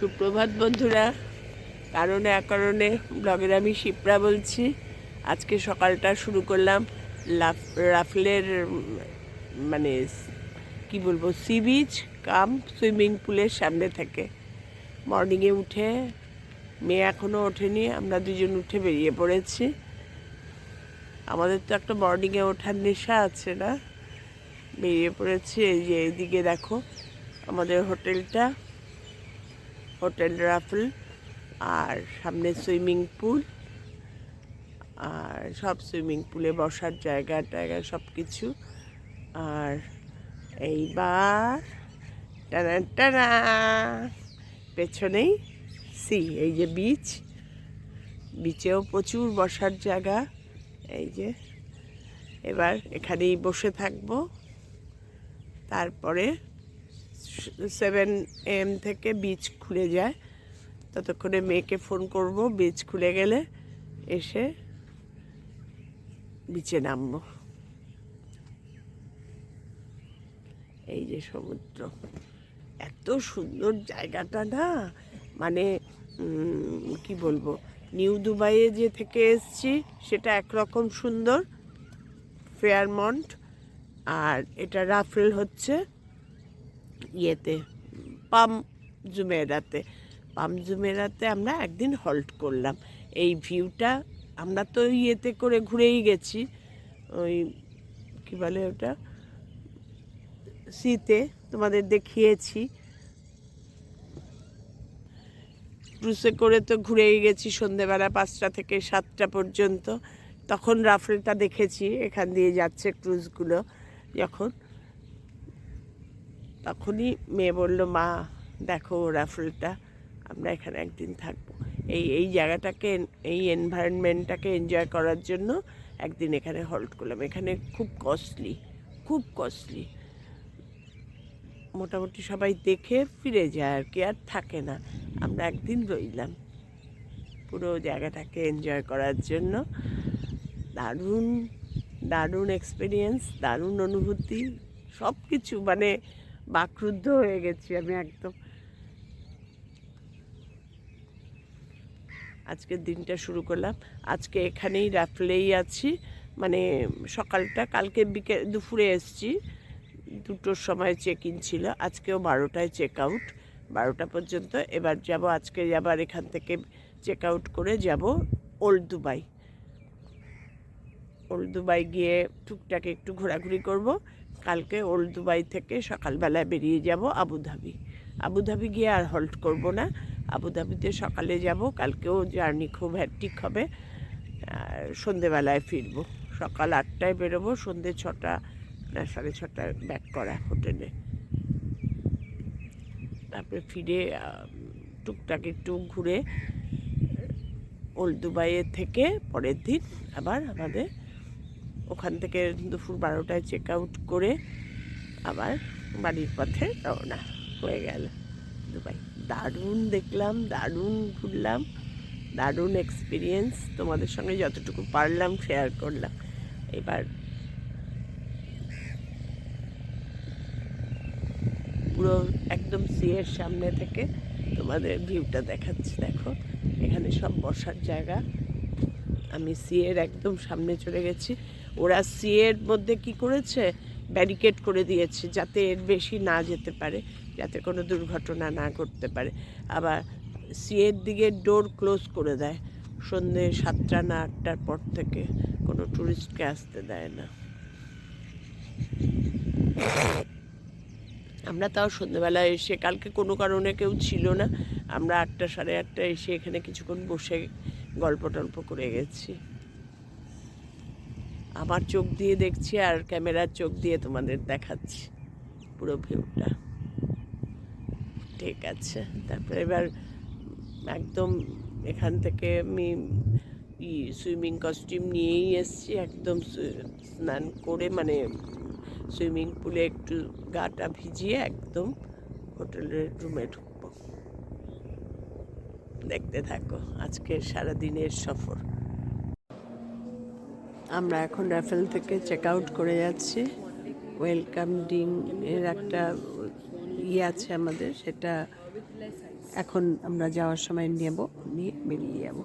সুপ্রভাত বন্ধুরা। কারণে অকারণে ব্লগের আমি শিপ্রা বলছি। আজকে সকালটা শুরু করলাম রাফলের মানে কি বলবো, সি বিচ কাম সুইমিং পুলের সামনে থেকে। মর্নিংয়ে উঠে, মেয়ে এখনও ওঠেনি, আমরা দুজন উঠে বেরিয়ে পড়েছি। আমাদের তো একটা মর্নিংয়ে ওঠার নেশা আছে না, বেরিয়ে পড়েছি। এই যে এইদিকে দেখো আমাদের হোটেলটা, হোটেল রাফল, আর সামনে সুইমিং পুল, আর সব সুইমিং পুলে বসার জায়গা টায়গা সব কিছু। আর এইবার টানা টানা পেছনেই সি, এই যে বিচ, বিচেও প্রচুর বসার জায়গা। এই যে এবার এখানেই বসে থাকবো। তারপরে 7 AM থেকে বিচ খুলে যায়, ততক্ষণে মেয়েকে ফোন করব। বিচ খুলে গেলে এসে বিচে নামবো। এই যে সমুদ্র, এত সুন্দর জায়গাটা না, মানে কি বলবো, নিউ দুবাইয়ে যে থেকে এসছি সেটা একরকম সুন্দর, ফেয়ারমন্ট, আর এটা রাফেল হচ্ছে ইয়েতে পাম জুমেরাতে। পাম জুমেরাতে আমরা একদিন হল্ট করলাম। এই ভিউটা, আমরা তো ইয়েতে করে ঘুরেই গেছি, ওই কী বলে ওটা, সিতে তোমাদের দেখিয়েছি। ক্রুজে করে তো ঘুরেই গেছি সন্ধেবেলা 5টা থেকে 7টা পর্যন্ত। তখন রাফেলটা দেখেছি, এখান দিয়ে যাচ্ছে ক্রুজগুলো। যখন তখনই মেয়ে বলল, মা দেখো রাফেলটা, আমরা এখানে একদিন থাকবো। এই জায়গাটাকে, এই এনভায়রনমেন্টটাকে এনজয় করার জন্য একদিন এখানে হল্ট করলাম। এখানে খুব কস্টলি, খুব কস্টলি। মোটামুটি সবাই দেখে ফিরে যায় আর কি, আর থাকে না। আমরা একদিন রইলাম পুরো জায়গাটাকে এনজয় করার জন্য। দারুণ দারুণ এক্সপিরিয়েন্স, দারুণ অনুভূতি, সব কিছু মানে বাকরুদ্ধ হয়ে গেছি আমি একদম। আজকের দিনটা শুরু করলাম। আজকে এখানেই রাফলেই আছি, মানে সকালটা, কালকে দুপুরে এসছি, 2টোর সময় চেক ইন ছিল, আজকেও 12টায় চেক আউট, 12টা পর্যন্ত। এবার যাব, আজকে যাবার এখান থেকে চেক আউট করে যাব ওল্ড দুবাই। ওল্ড দুবাই গিয়ে টুকটাক একটু ঘোরাঘুরি করব। কালকে ওল্ড দুবাই থেকে সকালবেলায় বেরিয়ে যাব আবুধাবি। আবুধাবি গিয়ে আর হল্ট করব না, আবুধাবিতে সকালে যাব। কালকেও জার্নি খুব হ্যাট্রিক হবে, সন্ধেবেলায় ফিরবো। সকাল 8টায় বেরোবো, সন্ধে 6টা না 6:30টায় ব্যাক করা হোটেলে। তারপরে ফিরে টুকটাক একটু ঘুরে ওল্ড দুবাইয়ের থেকে পরের দিন আবার আমাদের ওখান থেকে দুপুর 12টায় চেক আউট করে আবার বাড়ির পথে রওনা হয়ে গেল দুবাই। দারুণ দেখলাম, দারুণ ঘুরলাম, দারুণ এক্সপিরিয়েন্স। তোমাদের সঙ্গে যতটুকু পারলাম শেয়ার করলাম। এবার পুরো একদম সিয়ের সামনে থেকে তোমাদের ভিউটা দেখাচ্ছি। দেখো এখানে সব বসার জায়গা। আমি সিয়ের একদম সামনে চলে গেছি। ওরা সিয়ের মধ্যে কি করেছে, ব্যারিকেড করে দিয়েছে যাতে এর বেশি না যেতে পারে, যাতে কোনো দুর্ঘটনা না ঘটতে পারে। আবার সিয়ের দিকে ডোর ক্লোজ করে দেয়, সন্ধ্যে 7টা না 8টার পর থেকে কোনো ট্যুরিস্টকে আসতে দেয় না। আমরা তাও সন্ধ্যেবেলায় এসে, কালকে কোনো কারণে কেউ ছিল না, আমরা 8টা 8:30 এসে এখানে কিছুক্ষণ বসে গল্প টল্প করে গেছি। আমার চোখ দিয়ে দেখছি আর ক্যামেরার চোখ দিয়ে তোমাদের দেখাচ্ছি পুরো ভিউটা। ঠিক আছে, তারপরে এবার একদম এখান থেকে আমি সুইমিং কস্টিউম নিয়েই এসছি। একদম স্নান করে, মানে সুইমিং পুলে একটু গাটা ভিজিয়ে একদম হোটেলের রুমে ঢুকবো। দেখতে থাকো আজকের সারাদিনের সফর। আমরা এখন রাফেল থেকে চেক আউট করে যাচ্ছি। ওয়েলকাম ড্রিঙ্ক এর একটা আছে আমাদের, সেটা এখন আমরা যাওয়ার সময় নিয়ে বেরিয়ে যাব।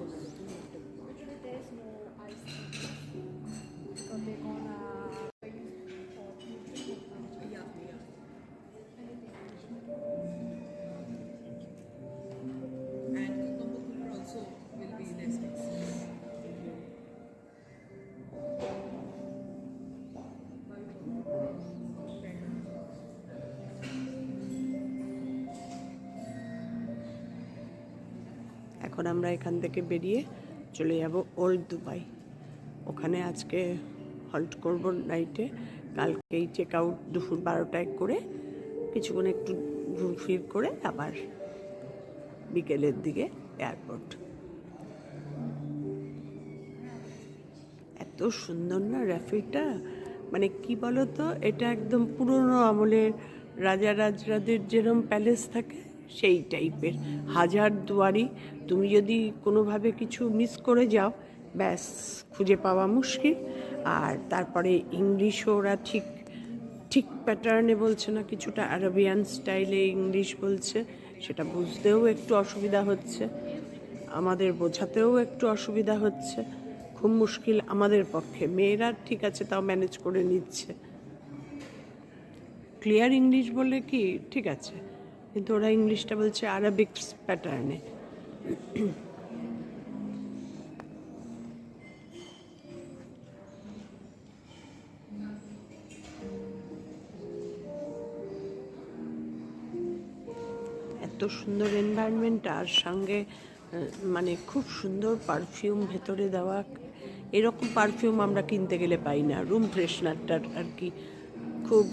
এখন আমরা এখান থেকে বেরিয়ে চলে যাব ওল্ড দুবাই। ওখানে আজকে হল্ট করব নাইটে, কালকেই চেক আউট দুপুর 12টায় করে কিছুক্ষণ একটু ঘুরফির করে আবার বিকেলের দিকে এয়ারপোর্ট। এত সুন্দর না রাফেলটা, মানে কি বলো তো, এটা একদম পুরনো আমলের রাজা রাজরাদের যেরকম প্যালেস থাকে সেই টাইপের, হাজার দুয়ারি। তুমি যদি কোনোভাবে কিছু মিস করে যাও ব্যাস খুঁজে পাওয়া মুশকিল। আর তারপরে ইংলিশও ওরা ঠিক ঠিক প্যাটার্নে বলছে না, কিছুটা আরবিয়ান স্টাইলে ইংলিশ বলছে, সেটা বুঝতেও একটু অসুবিধা হচ্ছে, আমাদের বোঝাতেও একটু অসুবিধা হচ্ছে, খুব মুশকিল আমাদের পক্ষে। মেয়েরা ঠিক আছে, তাও ম্যানেজ করে নিচ্ছে। ক্লিয়ার ইংলিশ বললে কি ঠিক আছে, কিন্তু ওরা ইংলিশটা বলছে আরবিক প্যাটার্নে। এত সুন্দর এনভায়রনমেন্ট, আর সঙ্গে মানে খুব সুন্দর পারফিউম ভেতরে দেওয়া। এরকম পারফিউম আমরা কিনতে গেলে পাই না, রুম ফ্রেশনারটার আর কি, খুব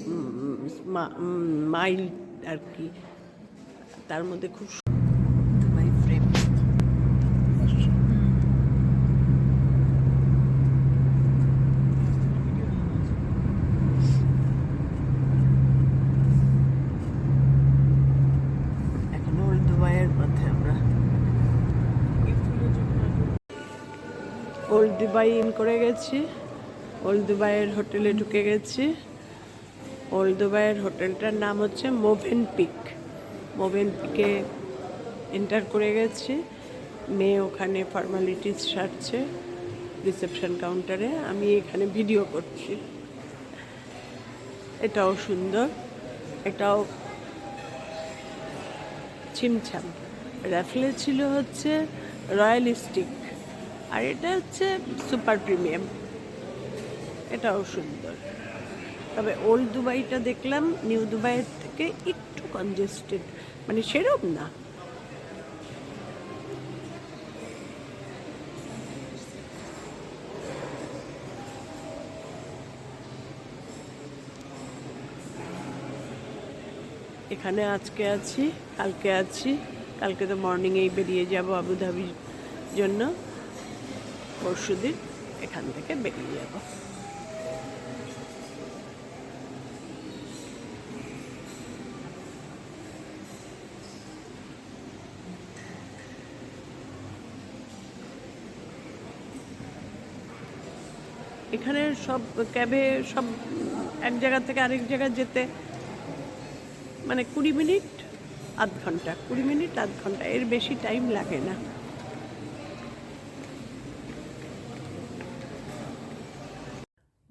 মাইল্ড আর কি, তার মধ্যে খুব মাই ফ্রেন্ড। এখন ওল্ড দুবাইয়ের পথে আমরা, ওল্ড দুবাই ইন করে গেছি, ওল্ড দুবাইয়ের হোটেলে ঢুকে গেছি। ওল্ড দুবাইয়ের হোটেলটার নাম হচ্ছে মোভেনপিক। মোভেনপিকে এন্টার করে গেছি। মেয়ে ওখানে ফর্মালিটিস সারছে রিসেপশন কাউন্টারে, আমি এখানে ভিডিও করছি। এটাও সুন্দর, এটাও ছিমছাম। র্যাফলে ছিল হচ্ছে রয়্যালিস্টিক, আর এটা হচ্ছে সুপার প্রিমিয়াম, এটাও সুন্দর। তবে ওল্ড দুবাইটা দেখলাম নিউ দুবাইয়ের থেকে একটু কনজেস্টেড, মানে সেরকম না। এখানে আজকে আছি, কালকে আছি, কালকে তো মর্নিংয়েই বেরিয়ে যাব আবুধাবির জন্য, পরশুদিন এখান থেকে বেরিয়ে যাব। এখানে সব ক্যাবে সব এক জায়গা থেকে আরেক জায়গায় যেতে মানে 20 মিনিট আধ ঘন্টা, 20 মিনিট আধ ঘন্টা, এর বেশি টাইম লাগে না।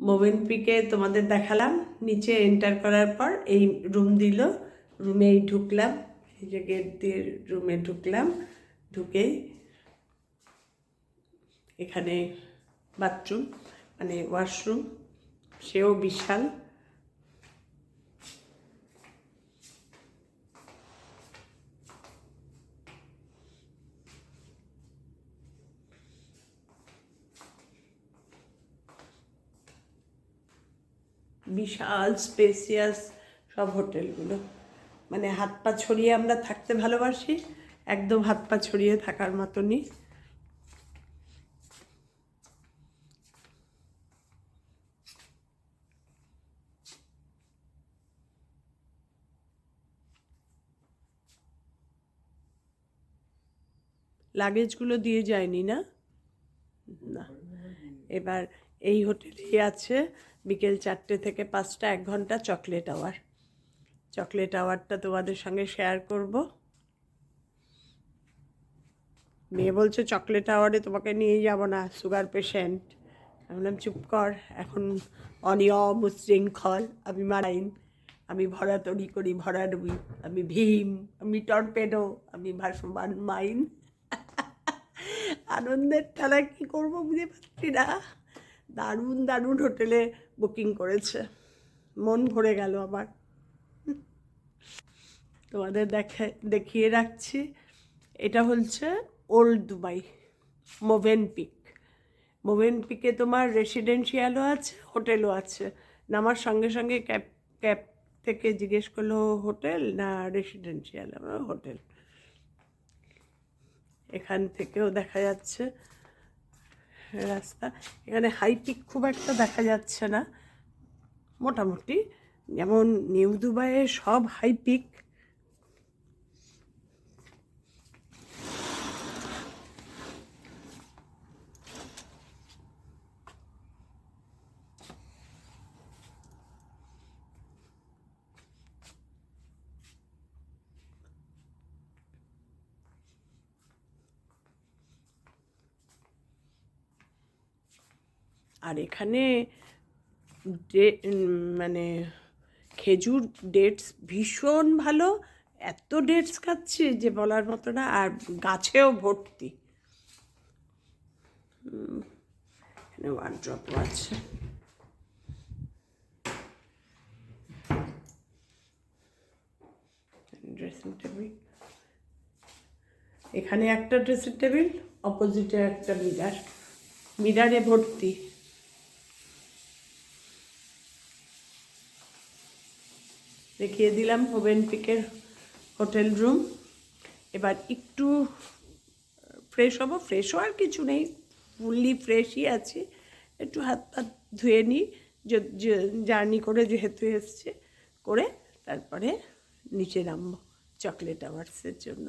মোভেনপিকে তোমাদের দেখালাম, নিচে এন্টার করার পর এই রুম দিল, রুমেই ঢুকলাম, এই যে গেট দিয়ে রুমে ঢুকলাম, ঢুকেই এখানে বাথরুম মানে ওয়াশরুম, সেও বিশাল। বিশাল স্পেসিয়াস সব হোটেলগুলো, মানে হাত পা ছড়িয়ে আমরা থাকতে ভালোবাসি, একদম হাত পা ছড়িয়ে থাকার মতনই। লাগেজগুলো দিয়ে যায়নি না, না। এবার এই হোটেলেই আছে বিকেল 4টে থেকে 5টা 1 ঘন্টা চকলেট আওয়ার। চকলেট আওয়ারটা তোমাদের সঙ্গে শেয়ার করব। মেয়ে বলছে চকলেট আওয়ারে তোমাকে নিয়ে যাব না, সুগার পেশেন্ট। আমি বললাম চুপ কর, এখন অনিয়ম উচ্ছৃঙ্খল, আমি মারাইন, আমি ভরাতড়ি করি ভরাডুবি, আমি ভীম, আমি টর্পেডো, আমি ভাসমান মাইন। আনন্দের ঠেলায় কী করবো বুঝে পাচ্ছি না। দারুণ দারুণ হোটেলে বুকিং করেছে, মন ভরে গেল আমার। তোমাদের দেখিয়ে রাখছি। এটা হচ্ছে ওল্ড দুবাই, মোভেনপিক। মোভেনপিকে তোমার রেসিডেন্সিয়ালও আছে, হোটেলও আছে। নামার সঙ্গে সঙ্গে ক্যাব থেকে জিজ্ঞেস করলো হোটেল না রেসিডেন্সিয়াল, আমরা হোটেল। এখান থেকেও দেখা যাচ্ছে রাস্তা। এখানে হাই পিক খুব একটা দেখা যাচ্ছে না, মোটামুটি যেমন নিউ দুবাইয়ে সব হাই পিক। আর এখানে মানে খেজুর ডেটস ভীষণ ভালো, এত ডেটস খাচ্ছি যে বলার মতো না। আর গাছেও ভর্তি, এখানে ওয়ার্ড্রপও আছে। ড্রেসিং টেবিল, এখানে একটা ড্রেসিং টেবিল, অপোজিটে একটা মিরার, মিরারে ভর্তি। দেখিয়ে দিলাম মোভেনপিকের হোটেল রুম। এবার একটু ফ্রেশ হবো, ফ্রেশ হওয়ার কিছু নেই, ফুললি ফ্রেশই আছি। একটু হাত পাত ধুয়ে নিই, জার্নি করে যেহেতু এসছে, করে তারপরে নিচে নামবো চকলেট আওয়ার্সের জন্য।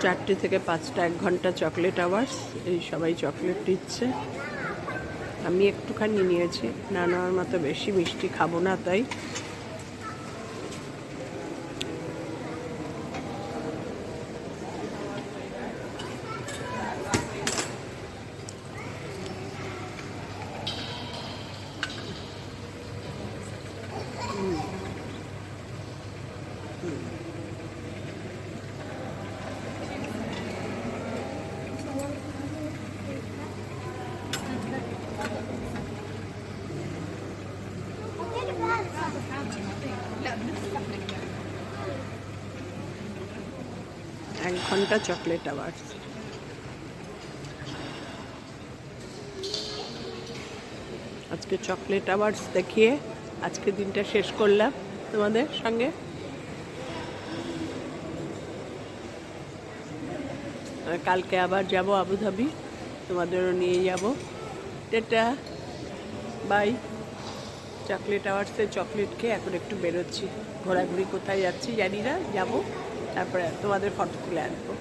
4টে থেকে 5টা 1 ঘন্টা চকলেট আওয়ার্স। এই সবাই চকলেট দিচ্ছে, আমি একটুখানি নিয়েছি, না নেওয়ার মতো বেশি মিষ্টি খাবো না তাই। এক ঘন্টা চকলেট আওয়ার্স। আজকে চকলেট আওয়ার্স দেখিয়ে আজকে দিনটা শেষ করলাম তোমাদের সঙ্গে। কালকে আবার যাব আবুধাবি, তোমাদেরও নিয়ে যাব। Tata, bye. চকলেট আওয়ার্সে চকলেট খেয়ে এখন একটু বেরোচ্ছি, ঘোরাঘুরি কোথায় যাচ্ছি জানি না, যাবো, তারপরে তোমাদের ফটো তুলে আনবো।